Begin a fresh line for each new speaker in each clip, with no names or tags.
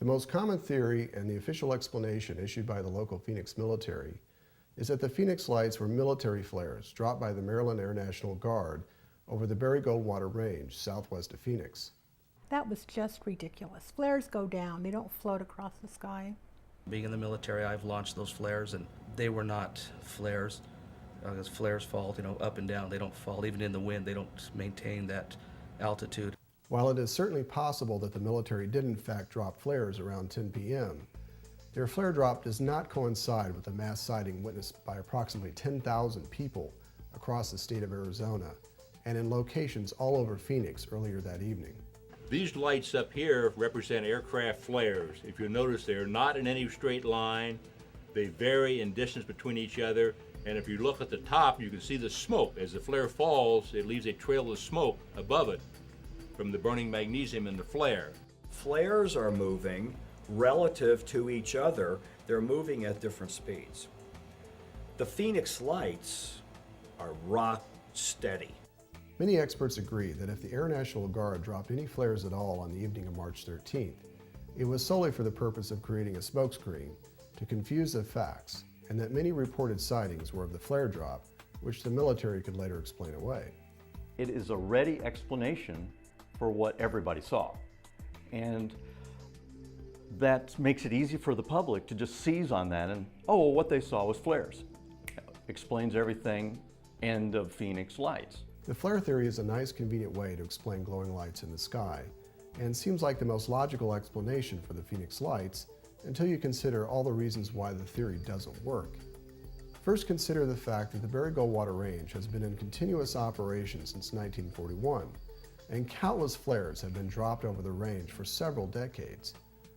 The most common theory and the official explanation issued by the local Phoenix military is that the Phoenix lights were military flares dropped by the Maryland Air National Guard over the Berry Goldwater Range southwest of Phoenix.
That was just ridiculous. Flares go down, they don't float across the sky.
Being in the military, I've launched those flares, and they were not flares. Because flares fall, up and down. They don't fall. Even in the wind, they don't maintain that altitude.
While it is certainly possible that the military did in fact drop flares around 10 p.m., their flare drop does not coincide with a mass sighting witnessed by approximately 10,000 people across the state of Arizona and in locations all over Phoenix earlier that evening.
These lights up here represent aircraft flares. If you notice, they're not in any straight line. They vary in distance between each other. And if you look at the top, you can see the smoke. As the flare falls, it leaves a trail of smoke above it from the burning magnesium in the flare.
Flares are moving relative to each other. They're moving at different speeds. The Phoenix lights are rock steady.
Many experts agree that if the Air National Guard dropped any flares at all on the evening of March 13th, it was solely for the purpose of creating a smokescreen to confuse the facts, and that many reported sightings were of the flare drop, which the military could later explain away.
It is a ready explanation for what everybody saw. And that makes it easy for the public to just seize on that and, oh, what they saw was flares. Explains everything, end of Phoenix lights.
The flare theory is a nice, convenient way to explain glowing lights in the sky, and seems like the most logical explanation for the Phoenix lights until you consider all the reasons why the theory doesn't work. First, consider the fact that the Berry Goldwater Range has been in continuous operation since 1941, and countless flares have been dropped over the range for several decades.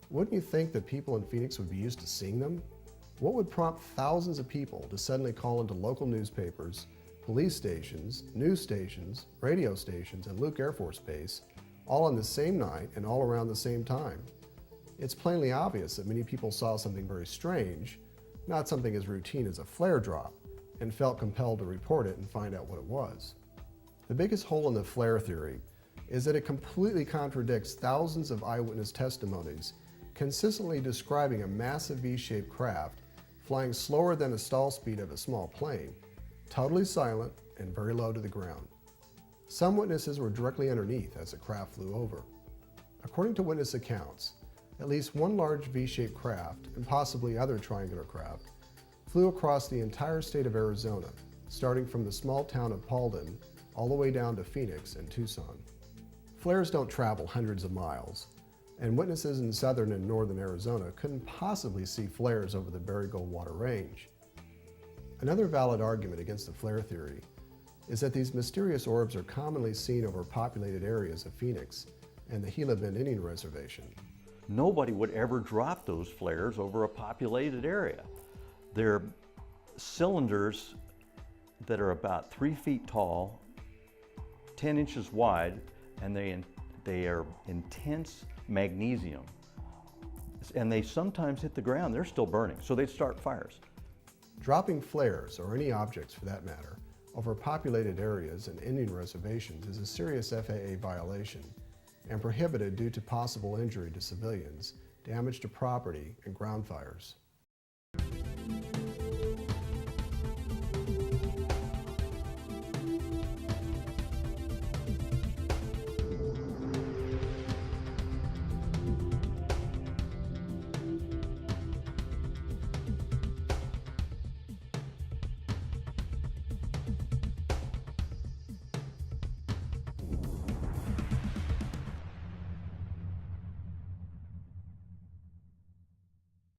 Wouldn't you think that people in Phoenix would be used to seeing them? What would prompt thousands of people to suddenly call into local newspapers, police stations, news stations, radio stations, and Luke Air Force Base, all on the same night and all around the same time? It's plainly obvious that many people saw something very strange, not something as routine as a flare drop, and felt compelled to report it and find out what it was. The biggest hole in the flare theory is that it completely contradicts thousands of eyewitness testimonies consistently describing a massive V-shaped craft flying slower than the stall speed of a small plane, totally silent and very low to the ground. Some witnesses were directly underneath as the craft flew over. According to witness accounts, at least one large V-shaped craft, and possibly other triangular craft, flew across the entire state of Arizona, starting from the small town of Paulden all the way down to Phoenix and Tucson. Flares don't travel hundreds of miles, and witnesses in southern and northern Arizona couldn't possibly see flares over the Berry Goldwater Range. Another valid argument against the flare theory is that these mysterious orbs are commonly seen over populated areas of Phoenix and the Gila Bend Indian Reservation.
Nobody would ever drop those flares over a populated area. They're cylinders that are about 3 feet tall, 10 inches wide, and they are intense magnesium. And they sometimes hit the ground, they're still burning, so they'd start fires.
Dropping flares, or any objects for that matter, over populated areas and Indian reservations is a serious FAA violation and prohibited due to possible injury to civilians, damage to property, and ground fires.